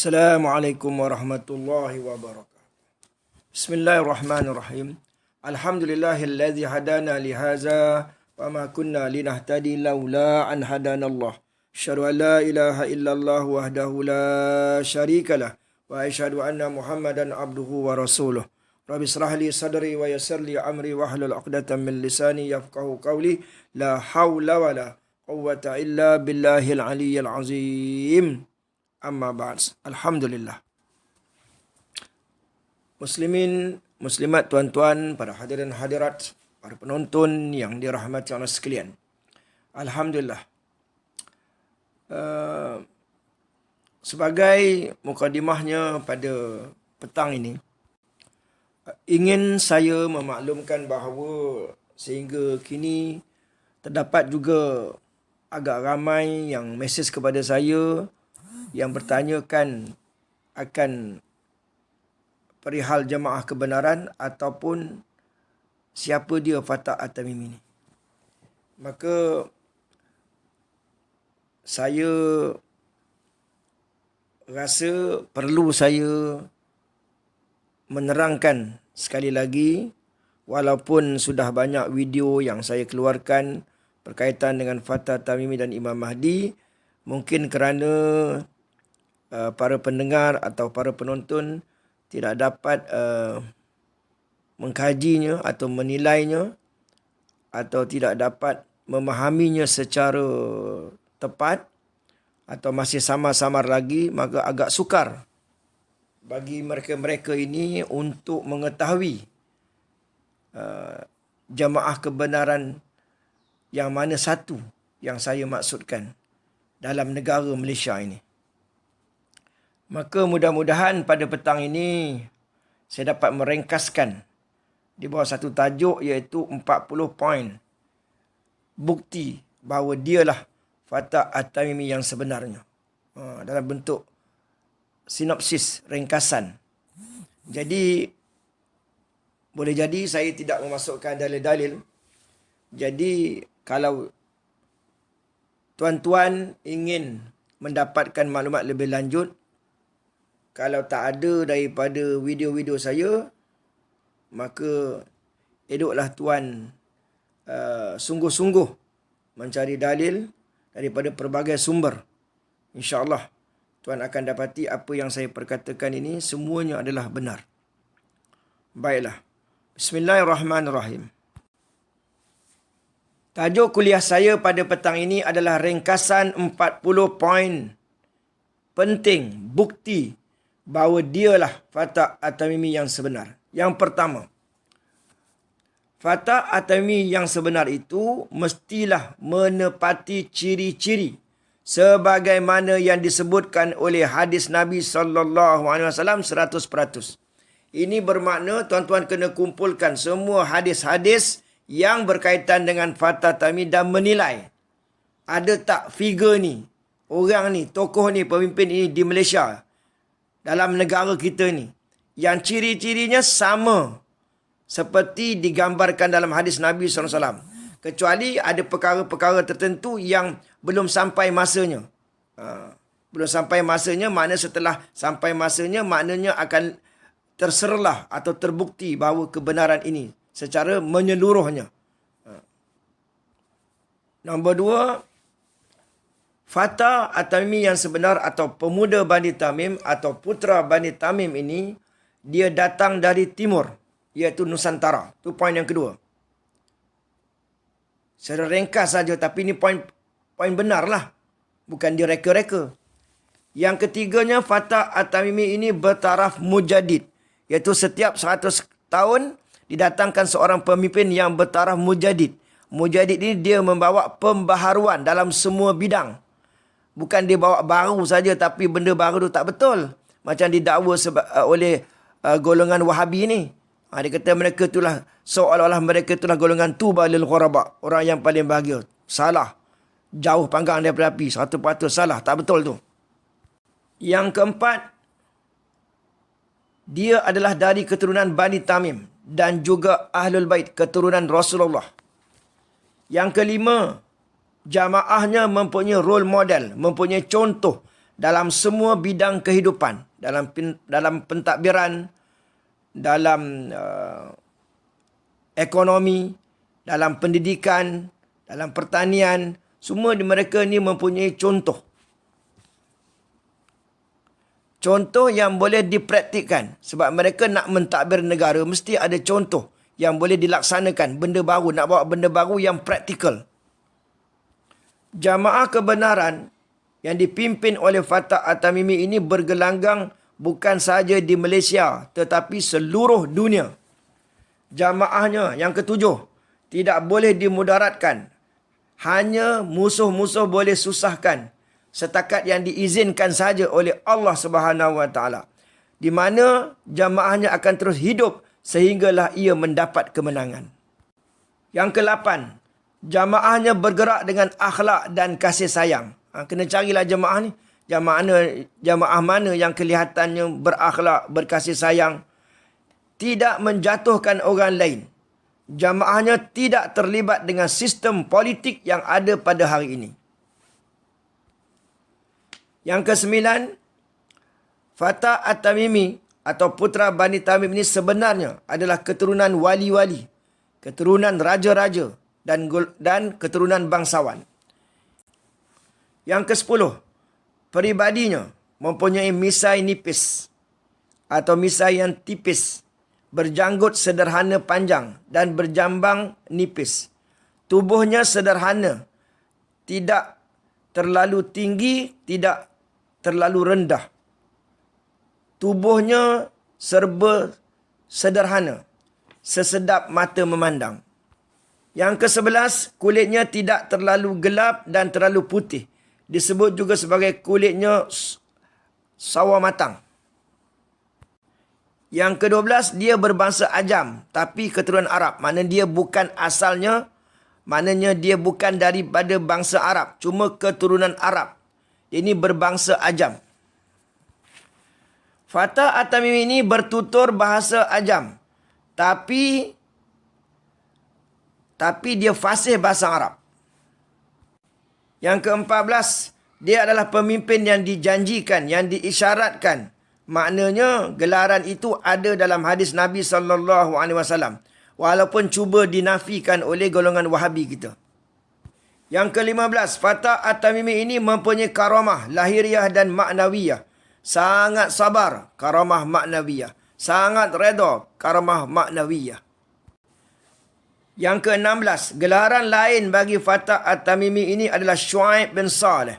Assalamualaikum warahmatullahi wabarakatuh. Bismillahirrahmanirrahim. Alhamdulillahilladzi hadana lihaza wa ma kunna linahtadi laula an hadanallah. Asyhadu an la ilaha illallah wahdahu la syarikalah wa asyhadu anna Muhammadan abduhu wa rasuluh. Rabbi israh li sadri wa yassir li amri wahlul 'uqdatam min lisani yafqahu qawli. La haula wala quwwata illa billahil aliyyil azim. Amma ba'd. Alhamdulillah. Muslimin, muslimat, tuan-tuan, para hadirin hadirat, para penonton yang dirahmati Allah sekalian. Alhamdulillah. Sebagai mukadimahnya pada petang ini, ingin saya memaklumkan bahawa sehingga kini terdapat juga agak ramai yang mesej kepada saya yang bertanyakan akan perihal jemaah kebenaran ataupun siapa dia Fatah At-Tamimi ini. Maka saya rasa perlu saya menerangkan sekali lagi, walaupun sudah banyak video yang saya keluarkan berkaitan dengan Fatah At-Tamimi dan Imam Mahdi, mungkin kerana para pendengar atau para penonton tidak dapat mengkajinya atau menilainya atau tidak dapat memahaminya secara tepat atau masih samar-samar lagi, maka agak sukar bagi mereka-mereka ini untuk mengetahui jamaah kebenaran yang mana satu yang saya maksudkan dalam negara Malaysia ini. Maka mudah-mudahan pada petang ini saya dapat meringkaskan di bawah satu tajuk, iaitu 40 poin bukti bahawa dialah Fatah At-Tamimi yang sebenarnya. Dalam bentuk sinopsis, ringkasan. Jadi, boleh jadi saya tidak memasukkan dalil-dalil. Jadi, kalau tuan-tuan ingin mendapatkan maklumat lebih lanjut, kalau tak ada daripada video-video saya, maka eloklah tuan sungguh-sungguh mencari dalil daripada pelbagai sumber. InsyaAllah tuan akan dapati apa yang saya perkatakan ini semuanya adalah benar. Baiklah. Bismillahirrahmanirrahim. Tajuk kuliah saya pada petang ini adalah ringkasan 40 poin penting bukti bahawa dialah Fatah At-Tamimi yang sebenar. Yang pertama, Fatah At-Tamimi yang sebenar itu mestilah menepati ciri-ciri sebagaimana yang disebutkan oleh hadis Nabi SAW 100%. Ini bermakna tuan-tuan kena kumpulkan semua hadis-hadis yang berkaitan dengan Fatah At-Tamimi dan menilai ada tak figure ni, orang ni, tokoh ni, pemimpin ini di Malaysia, dalam negara kita ni, yang ciri-cirinya sama seperti digambarkan dalam hadis Nabi SAW. Kecuali ada perkara-perkara tertentu yang belum sampai masanya. Belum sampai masanya, maknanya setelah sampai masanya, maknanya akan terserlah atau terbukti bahawa kebenaran ini secara menyeluruhnya. Nombor 2, Fatah At-Tamimi yang sebenar atau pemuda Bani Tamim atau putra Bani Tamim ini, dia datang dari timur, iaitu Nusantara. Itu poin yang kedua. Secara ringkas saja, tapi ini poin benar lah. Bukan direka-reka. Yang ketiganya, Fatah At-Tamimi ini bertaraf mujaddid, iaitu setiap 100 tahun didatangkan seorang pemimpin yang bertaraf mujaddid. Mujaddid ini dia membawa pembaharuan dalam semua bidang. Bukan dia bawa baru saja, tapi benda baru tu tak betul. Macam didakwa oleh golongan Wahabi ni. Dia kata mereka itulah, seolah-olah mereka itulah golongan tuba lil ghuraba, orang yang paling bahagia. Salah. Jauh panggang daripada api. 100% salah. Tak betul tu. Yang keempat, dia adalah dari keturunan Bani Tamim dan juga Ahlul Bait, keturunan Rasulullah. Yang kelima, jamaahnya mempunyai role model, mempunyai contoh dalam semua bidang kehidupan, dalam pentadbiran, dalam ekonomi, dalam pendidikan, dalam pertanian, semua mereka ni mempunyai contoh. Contoh yang boleh dipraktikkan. Sebab mereka nak mentadbir negara, mesti ada contoh yang boleh dilaksanakan. Benda baru, nak bawa benda baru yang praktikal. Jamaah kebenaran yang dipimpin oleh Fatah At-Tamimi ini bergelanggang bukan sahaja di Malaysia, tetapi seluruh dunia. Jamaahnya yang ketujuh, tidak boleh dimudaratkan. Hanya musuh-musuh boleh susahkan. Setakat yang diizinkan saja oleh Allah Subhanahu Wa Taala, di mana jamaahnya akan terus hidup sehinggalah ia mendapat kemenangan. Yang ke-8, jamaahnya bergerak dengan akhlak dan kasih sayang. Kena carilah jamaah ni. Jamaah mana yang kelihatannya berakhlak, berkasih sayang, tidak menjatuhkan orang lain. Jamaahnya tidak terlibat dengan sistem politik yang ada pada hari ini. Yang ke-9, Fatah At-Tamimi atau putra Bani Tamim ini sebenarnya adalah keturunan wali-wali, keturunan raja-raja dan keturunan bangsawan. Yang ke-10, peribadinya mempunyai misai nipis atau misai yang tipis, berjanggut sederhana panjang dan berjambang nipis. Tubuhnya sederhana, tidak terlalu tinggi, tidak terlalu rendah. Tubuhnya serba sederhana, sesedap mata memandang. Yang ke-11, kulitnya tidak terlalu gelap dan terlalu putih. Disebut juga sebagai kulitnya sawo matang. Yang ke-12, dia berbangsa Ajam, tapi keturunan Arab. Maknanya dia bukan daripada bangsa Arab, cuma keturunan Arab. Ini berbangsa Ajam. Fatah At-Tamimi ini bertutur bahasa Ajam, tapi dia fasih bahasa Arab. Yang ke-14, dia adalah pemimpin yang dijanjikan, yang diisyaratkan. Maknanya gelaran itu ada dalam hadis Nabi SAW. Walaupun cuba dinafikan oleh golongan Wahabi kita. Yang ke-15, Fatah At-Tamimi ini mempunyai karamah lahiriah dan maknawiyah. Sangat sabar, karamah maknawiyah. Sangat redha, karamah maknawiyah. Yang ke-16, gelaran lain bagi Fatah At-Tamimi ini adalah Syuaib bin Saleh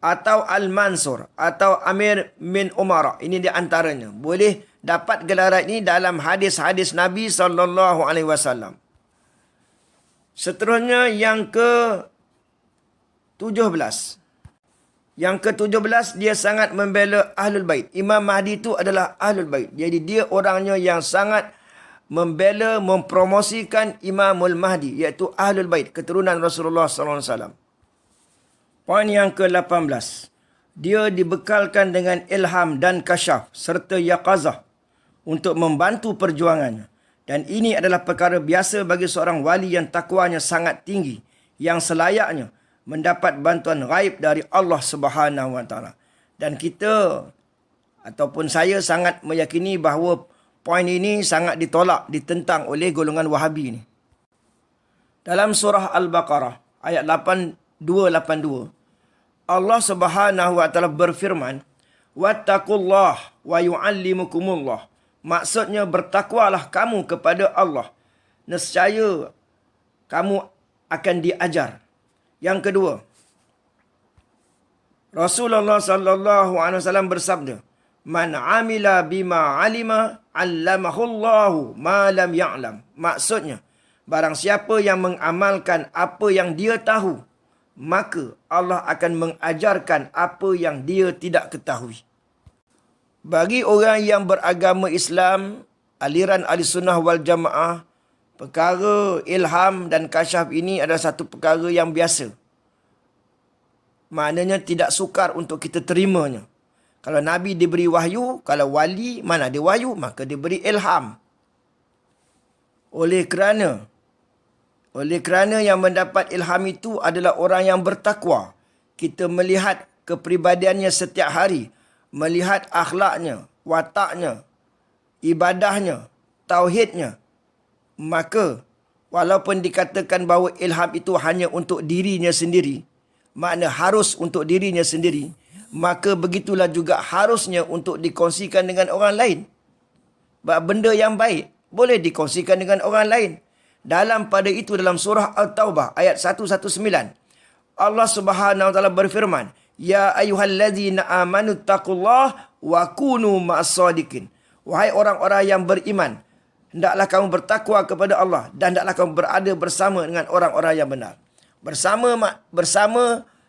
atau Al-Mansur atau Amir min Umara. Ini di antaranya. Boleh dapat gelaran ini dalam hadis-hadis Nabi SAW. Seterusnya yang ke-17. Yang ke-17, dia sangat membela Ahlul Bait. Imam Mahdi itu adalah Ahlul Bait. Jadi dia orangnya yang sangat membela, mempromosikan Imamul Mahdi, iaitu Ahlul Bait, keturunan Rasulullah SAW. Poin yang ke-18. Dia dibekalkan dengan ilham dan kasyaf serta yaqazah untuk membantu perjuangannya. Dan ini adalah perkara biasa bagi seorang wali yang takwanya sangat tinggi, yang selayaknya mendapat bantuan ghaib dari Allah Subhanahu Wa Taala. Dan kita ataupun saya sangat meyakini bahawa poin ini sangat ditolak, ditentang oleh golongan Wahabi ini. Dalam surah Al-Baqarah ayat 282, Allah Subhanahu Wa Taala berfirman, "Wattaqullah wa yu'allimukumullah." Maksudnya bertakwalah kamu kepada Allah, nescaya kamu akan diajar. Yang kedua, Rasulullah sallallahu alaihi wasallam bersabda, "Man 'amila bima 'alima 'allamahullahu ma lam ya'lam." Maksudnya, barang siapa yang mengamalkan apa yang dia tahu, maka Allah akan mengajarkan apa yang dia tidak ketahui. Bagi orang yang beragama Islam, aliran Ahlussunnah wal Jamaah, perkara ilham dan kasyaf ini adalah satu perkara yang biasa. Maknanya tidak sukar untuk kita terimanya. Kalau Nabi diberi wahyu, kalau wali mana ada wahyu, maka diberi ilham. Oleh kerana yang mendapat ilham itu adalah orang yang bertakwa, kita melihat kepribadiannya setiap hari, melihat akhlaknya, wataknya, ibadahnya, tauhidnya, maka walaupun dikatakan bahawa ilham itu hanya untuk dirinya sendiri, makna harus untuk dirinya sendiri, maka begitulah juga harusnya untuk dikongsikan dengan orang lain. Benda yang baik boleh dikongsikan dengan orang lain. Dalam pada itu dalam surah At-Taubah ayat 119, Allah Subhanahu wa taala berfirman, "Ya ayyuhallazina amanu taqullaha wa kunu ma'as-shadiqin." Wahai orang-orang yang beriman, hendaklah kamu bertakwa kepada Allah dan hendaklah kamu berada bersama dengan orang-orang yang benar. Bersama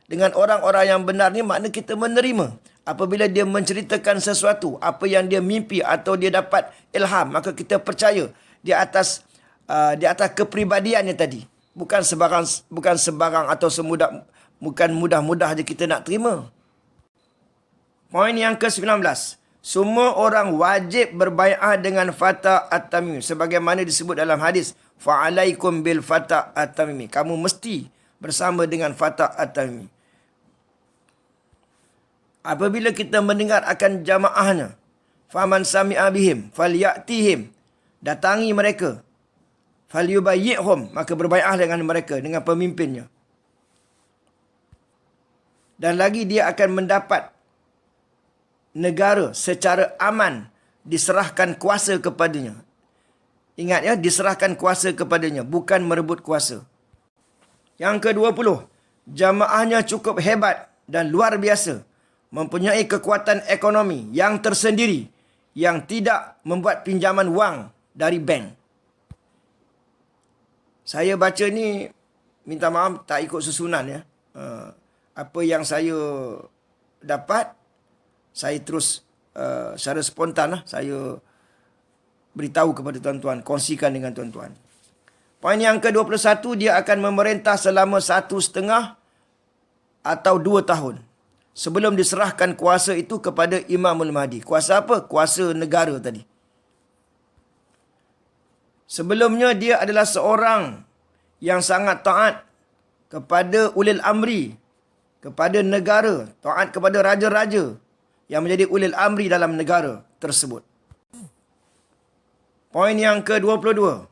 dengan orang-orang yang benar ni makna kita menerima. Apabila dia menceritakan sesuatu, apa yang dia mimpi atau dia dapat ilham, maka kita percaya di atas kepribadiannya tadi. Bukan sebarang atau bukan mudah-mudah je kita nak terima. Poin yang ke-19. Semua orang wajib berbai'ah dengan Fatah At-Tamimi. Sebagaimana disebut dalam hadis, fa'alaikum bil Fatah At-Tamimi. Kamu mesti bersama dengan Fatah At-Tamimi. Apabila kita mendengar akan jamaahnya, faman sami'a bihim falyatihim, datangi mereka, falyubayyi'hum, maka berbai'ah dengan mereka, dengan pemimpinnya. Dan lagi dia akan mendapat negara secara aman, diserahkan kuasa kepadanya. Ingat ya, diserahkan kuasa kepadanya, bukan merebut kuasa. Yang ke-20, jamaahnya cukup hebat dan luar biasa, mempunyai kekuatan ekonomi yang tersendiri, yang tidak membuat pinjaman wang dari bank. Saya baca ni, minta maaf tak ikut susunan ya. Apa yang saya dapat, saya terus secara spontan lah, saya beritahu kepada tuan-tuan, kongsikan dengan tuan-tuan. Poin yang ke-21, dia akan memerintah selama 1,5 atau 2 tahun. Sebelum diserahkan kuasa itu kepada Imamul Mahdi. Kuasa apa? Kuasa negara tadi. Sebelumnya dia adalah seorang yang sangat taat kepada ulil amri, kepada negara, taat kepada raja-raja yang menjadi ulil amri dalam negara tersebut. Poin yang ke-22.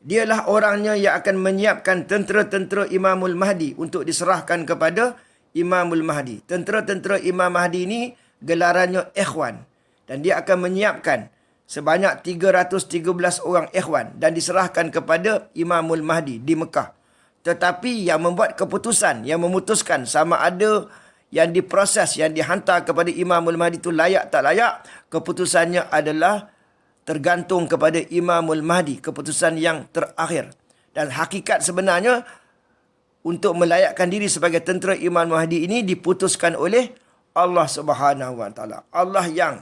Dialah orangnya yang akan menyiapkan tentera-tentera Imamul Mahdi untuk diserahkan kepada Imamul Mahdi. Tentera-tentera Imam Mahdi ini gelarannya ikhwan. Dan dia akan menyiapkan sebanyak 313 orang ikhwan dan diserahkan kepada Imamul Mahdi di Mekah. Tetapi yang membuat keputusan, yang memutuskan sama ada yang diproses, yang dihantar kepada Imamul Mahdi itu layak tak layak, keputusannya adalah tergantung kepada Imamul Mahdi, keputusan yang terakhir. Dan hakikat sebenarnya, untuk melayakkan diri sebagai tentera Imam Mahdi ini diputuskan oleh Allah Subhanahu wa taala. Allah yang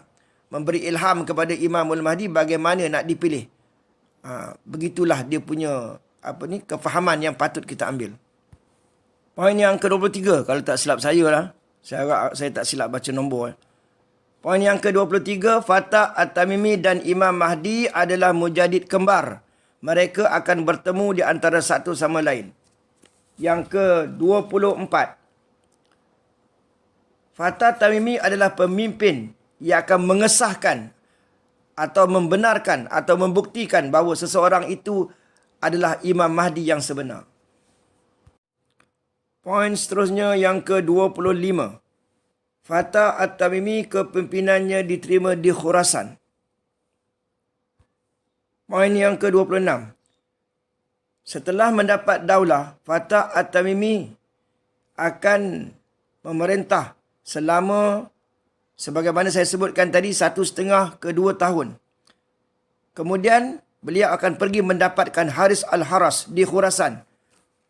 memberi ilham kepada Imamul Mahdi bagaimana nak dipilih. Begitulah dia punya kefahaman yang patut kita ambil. Poin yang ke-23, kalau tak silap saya lah. Saya harap saya tak silap baca nombor. Poin yang ke-23, Fatah At-Tamimi dan Imam Mahdi adalah mujadid kembar. Mereka akan bertemu di antara satu sama lain. Yang ke-24, Fatah Tamimi adalah pemimpin yang akan mengesahkan atau membenarkan atau membuktikan bahawa seseorang itu adalah Imam Mahdi yang sebenar. Poin seterusnya yang ke-25, Fatah At-Tamimi kepemimpinannya diterima di Khurasan. Poin yang ke-26, setelah mendapat daulah, Fatah At-Tamimi akan memerintah selama, sebagaimana saya sebutkan tadi, 1,5 ke 2 tahun. Kemudian, beliau akan pergi mendapatkan Haris Al-Haras di Khurasan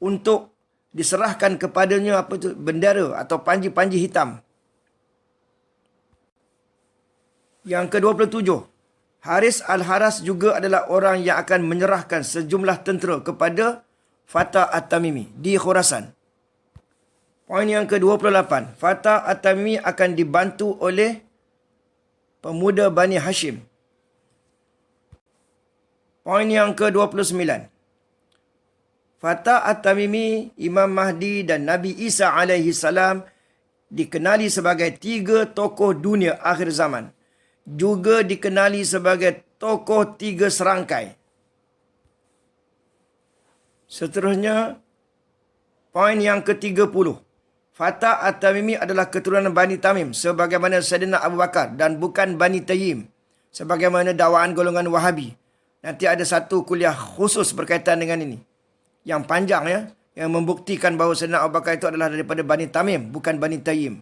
untuk diserahkan kepadanya bendera atau panji-panji hitam. Yang ke-27, Haris Al-Haras juga adalah orang yang akan menyerahkan sejumlah tentera kepada Fatah At-Tamimi di Khurasan. Poin yang ke-28, Fatah At-Tamimi akan dibantu oleh pemuda Bani Hashim. Poin yang ke-29, Fatah At-Tamimi, Imam Mahdi dan Nabi Isa alaihi salam dikenali sebagai 3 tokoh dunia akhir zaman. Juga dikenali sebagai tokoh 3 serangkai. Seterusnya, poin yang ke-30. Fatah At-Tamimi adalah keturunan Bani Tamim sebagaimana Sayyidina Abu Bakar dan bukan Bani Tayyim sebagaimana dakwaan golongan Wahabi. Nanti ada satu kuliah khusus berkaitan dengan ini. Yang panjang ya, yang membuktikan bahawa Sayyidina Abu Bakar itu adalah daripada Bani Tamim, bukan Bani Tayyim.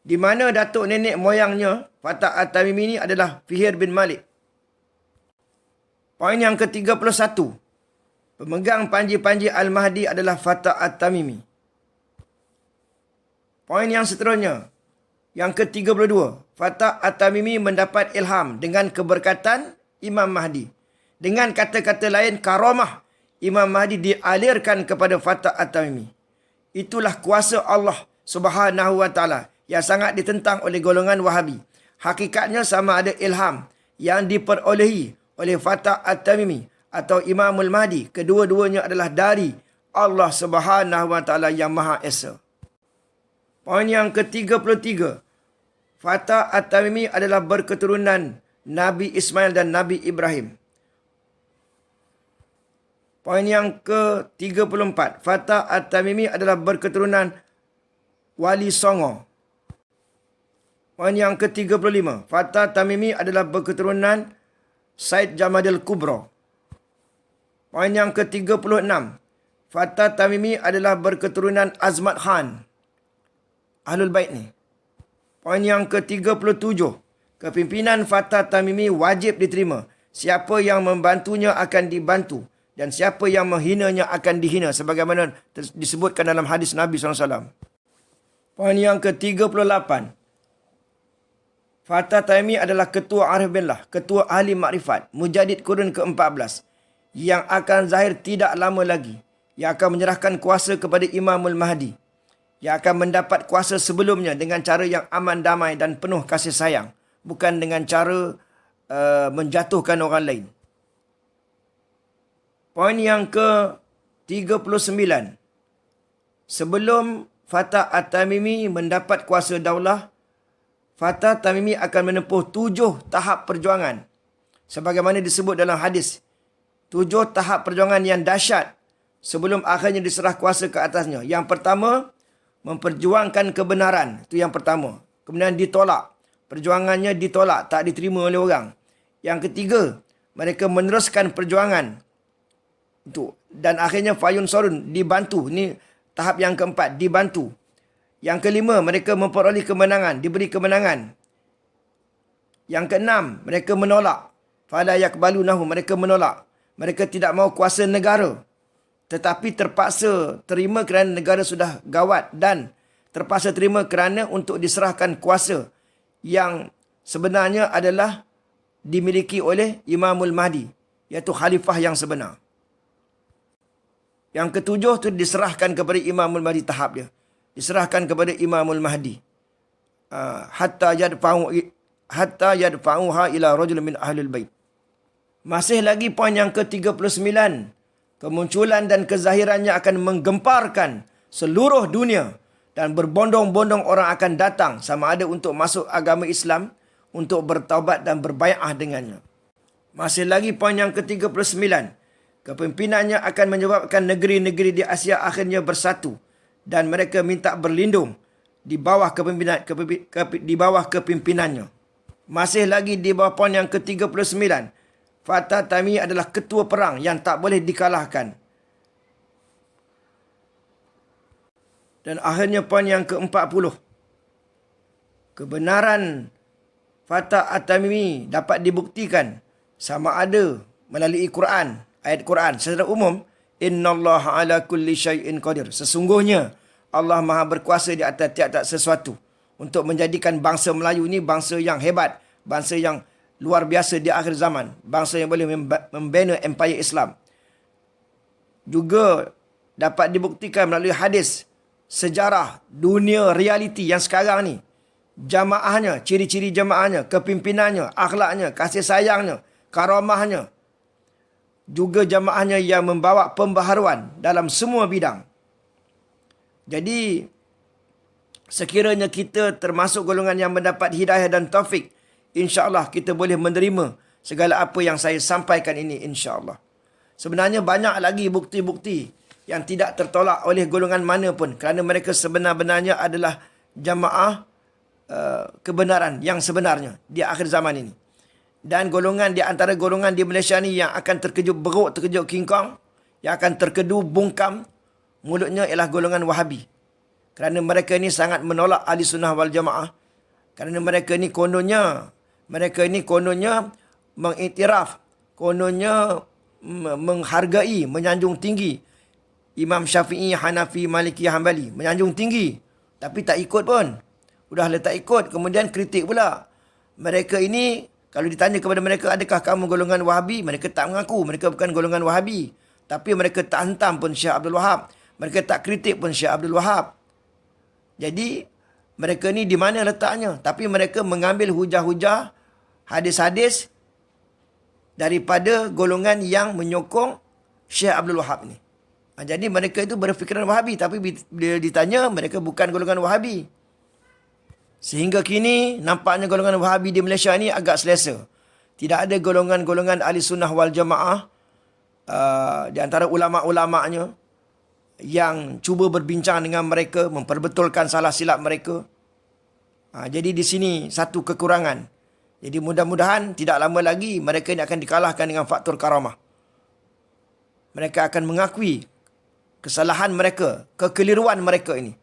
Di mana datuk nenek moyangnya, Fatah At-Tamimi ini adalah Fihr bin Malik. Poin yang ke-31. Pemegang panji-panji Al-Mahdi adalah Fatah At-Tamimi. Poin yang seterusnya. Yang ke-32. Fatah At-Tamimi mendapat ilham dengan keberkatan Imam Mahdi. Dengan kata-kata lain, karamah Imam Mahdi dialirkan kepada Fatah At-Tamimi. Itulah kuasa Allah Subhanahu wa taala yang sangat ditentang oleh golongan Wahabi. Hakikatnya sama ada ilham yang diperolehi oleh Fatah At-Tamimi atau Imamul Mahdi. Kedua-duanya adalah dari Allah Subhanahu wa taala yang Maha Esa. Poin yang ke-33. Fatah At-Tamimi adalah berketurunan Nabi Ismail dan Nabi Ibrahim. Poin yang ke-34. Fatah At-Tamimi adalah berketurunan Wali Songo. Poin yang ke-35. Fatah At-Tamimi adalah berketurunan Said Jamadil Kubro. Poin yang ke-36. Fatah At-Tamimi adalah berketurunan Azmat Khan. Ahlul Bait ni. Poin yang ke-37. Kepimpinan Fatah At-Tamimi wajib diterima. Siapa yang membantunya akan dibantu. Dan siapa yang menghinanya akan dihina. Sebagaimana disebutkan dalam hadis Nabi SAW. Poin yang ke-38. Fatah At-Tamimi adalah ketua Arif Billah. Ketua Ahli Makrifat. Mujadid Kurun ke-14. Yang akan zahir tidak lama lagi. Yang akan menyerahkan kuasa kepada Imamul Mahdi. Yang akan mendapat kuasa sebelumnya dengan cara yang aman, damai dan penuh kasih sayang. Bukan dengan cara menjatuhkan orang lain. Poin yang ke-39. Sebelum Fatah At-Tamimi mendapat kuasa daulah, Fatah At-Tamimi akan menempuh 7 tahap perjuangan. Sebagaimana disebut dalam hadis. 7 tahap perjuangan yang dahsyat sebelum akhirnya diserah kuasa ke atasnya. Yang pertama, memperjuangkan kebenaran. Itu yang pertama. Kemudian ditolak. Perjuangannya ditolak, tak diterima oleh orang. Yang ketiga, mereka meneruskan perjuangan. Itu. Dan akhirnya Fayun Sorun dibantu. Ini tahap yang keempat, dibantu. Yang kelima, mereka memperoleh kemenangan, diberi kemenangan. Yang keenam, mereka menolak. Fala yakbalunahu, mereka menolak. Mereka tidak mahu kuasa negara. Tetapi terpaksa terima kerana negara sudah gawat. Dan terpaksa terima kerana untuk diserahkan kuasa yang sebenarnya adalah dimiliki oleh Imamul Mahdi. Iaitu khalifah yang sebenar. Yang ketujuh tu diserahkan kepada Imamul Mahdi tahap dia. Diserahkan kepada Imamul Mahdi. Hatta yadfa'uha ila rajul min ahlul bait. Masih lagi poin yang ke-39. Kemunculan dan kezahirannya akan menggemparkan seluruh dunia. Dan berbondong-bondong orang akan datang sama ada untuk masuk agama Islam, untuk bertaubat dan berbai'ah dengannya. Masih lagi poin yang ke-39. Kepimpinannya akan menyebabkan negeri-negeri di Asia akhirnya bersatu dan mereka minta berlindung di bawah kepimpinannya. Masih lagi di bawah poin yang ke-39. Fatah At-Tamimi adalah ketua perang yang tak boleh dikalahkan. Dan akhirnya poin yang ke-40. Kebenaran Fatah At-Tamimi dapat dibuktikan sama ada melalui Quran. Ayat Quran secara umum, innallaha ala kulli syai'in qadir. Sesungguhnya Allah Maha berkuasa di atas tiap-tiap sesuatu untuk menjadikan bangsa Melayu ini bangsa yang hebat, bangsa yang luar biasa di akhir zaman, bangsa yang boleh membina empayar Islam. Juga dapat dibuktikan melalui hadis sejarah dunia realiti yang sekarang ni. Jamaahnya, ciri-ciri jamaahnya, kepimpinannya, akhlaknya, kasih sayangnya, karamahnya. juga jamaahnya yang membawa pembaharuan dalam semua bidang. Jadi, sekiranya kita termasuk golongan yang mendapat hidayah dan taufik, insya-Allah kita boleh menerima segala apa yang saya sampaikan ini, insya-Allah. Sebenarnya banyak lagi bukti-bukti yang tidak tertolak oleh golongan mana pun, kerana mereka sebenar-benarnya adalah jamaah kebenaran yang sebenarnya di akhir zaman ini. Dan golongan di antara golongan di Malaysia ni yang akan terkejut beruk, terkejut kingkong, yang akan terkedu bungkam mulutnya ialah golongan Wahabi. Kerana mereka ni sangat menolak ahli sunnah wal jamaah. Kerana mereka ni kononnya mengiktiraf, kononnya menghargai, menyanjung tinggi Imam Syafi'i, Hanafi, Maliki, Hanbali. Menyanjung tinggi. Tapi tak ikut pun. Udahlah tak ikut, kemudian kritik pula. Mereka ini, kalau ditanya kepada mereka, adakah kamu golongan Wahabi? Mereka tak mengaku, mereka bukan golongan Wahabi. Tapi mereka tak hantam pun Syekh Abdul Wahab. Mereka tak kritik pun Syekh Abdul Wahab. Jadi, mereka ni di mana letaknya? Tapi mereka mengambil hujah-hujah, hadis-hadis daripada golongan yang menyokong Syekh Abdul Wahab ni. Jadi mereka itu berfikiran Wahabi. Tapi bila ditanya, mereka bukan golongan Wahabi. Sehingga kini, nampaknya golongan Wahabi di Malaysia ni agak selesa. Tidak ada golongan-golongan ahli sunnah wal jamaah di antara ulama'-ulama'nya yang cuba berbincang dengan mereka, memperbetulkan salah silap mereka. Jadi di sini satu kekurangan. Jadi mudah-mudahan tidak lama lagi mereka ini akan dikalahkan dengan faktor karamah. Mereka akan mengakui kesalahan mereka, kekeliruan mereka ini.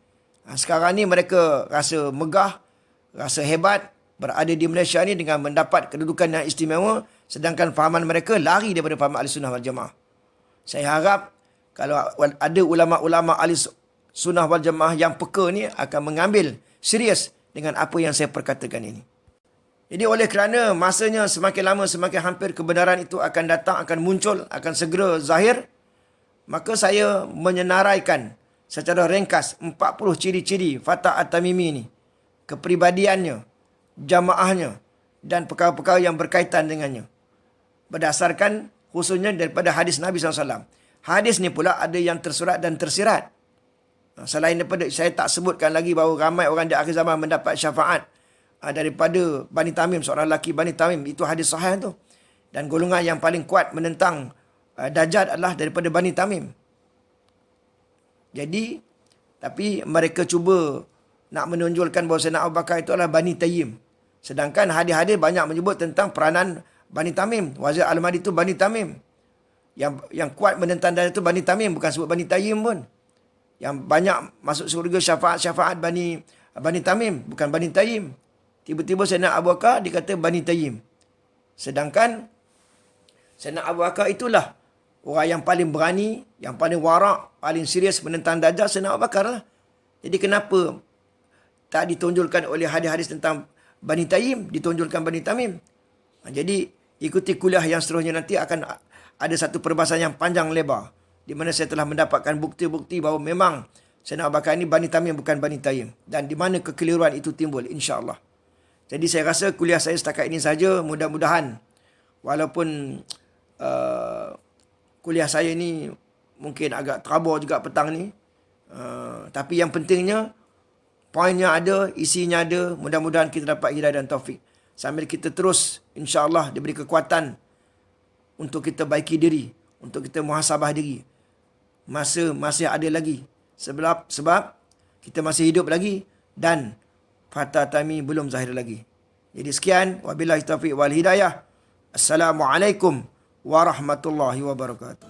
Sekarang ni mereka rasa megah, rasa hebat berada di Malaysia ni dengan mendapat kedudukan yang istimewa, sedangkan fahaman mereka lari daripada fahaman ahli sunnah wal jamaah. Saya harap kalau ada ulama'-ulama ahli sunnah wal jamaah yang peka ni akan mengambil serius dengan apa yang saya perkatakan ini. Jadi oleh kerana masanya semakin lama semakin hampir kebenaran itu akan datang, akan muncul, akan segera zahir, maka saya menyenaraikan secara ringkas 40 ciri-ciri Fatah At-Tamimi ini. Kepribadiannya, jamaahnya dan perkara-perkara yang berkaitan dengannya. Berdasarkan khususnya daripada hadis Nabi SAW. Hadis ni pula ada yang tersurat dan tersirat. Selain daripada, saya tak sebutkan lagi bahawa ramai orang di akhir zaman mendapat syafaat daripada Bani Tamim, seorang lelaki Bani Tamim. Itu hadis sahih tu. Dan golongan yang paling kuat menentang Dajjal adalah daripada Bani Tamim. Jadi, tapi mereka cuba nak menonjolkan bahawa Sayyidina Abu Bakar itu adalah Bani Tayyim. Sedangkan hadis-hadis banyak menyebut tentang peranan Bani Tamim. Wazir Al-Mahdi itu Bani Tamim. Yang kuat menentang Dajjal itu Bani Tamim, bukan sebut Bani Tayyim pun. Yang banyak masuk surga syafaat-syafaat Bani Tamim, bukan Bani Tayyim. Tiba-tiba Sayyidina Abu Bakar dikata Bani Tayyim. Sedangkan Sayyidina Abu Bakar itulah orang yang paling berani, yang paling warak, paling serius menentang Dajjal, Sayyidina Abu Bakar lah. Jadi kenapa tak ditonjolkan oleh hadis-hadis tentang Bani Tayyim, ditonjolkan Bani Tamim? Jadi ikuti kuliah yang seterusnya, nanti akan ada satu perbahasan yang panjang lebar, di mana saya telah mendapatkan bukti-bukti bahawa memang Sayyidina Abu Bakar ini Bani Tamim bukan Bani Tayyim. Dan di mana kekeliruan itu timbul, insya-Allah. Jadi saya rasa kuliah saya setakat ini saja. Mudah-mudahan walaupun kuliah saya ni mungkin agak terabur juga petang ni, tapi yang pentingnya poinnya ada, isinya ada. Mudah-mudahan kita dapat hidayah dan taufik. Sambil kita terus insya-Allah diberi kekuatan untuk kita baiki diri, untuk kita muhasabah diri. Masa masih ada lagi. Sebab kita masih hidup lagi dan Fatah At-Tamimi belum zahir lagi. Jadi sekian, wabillahi taufiq wal hidayah. Assalamualaikum warahmatullahi wabarakatuh.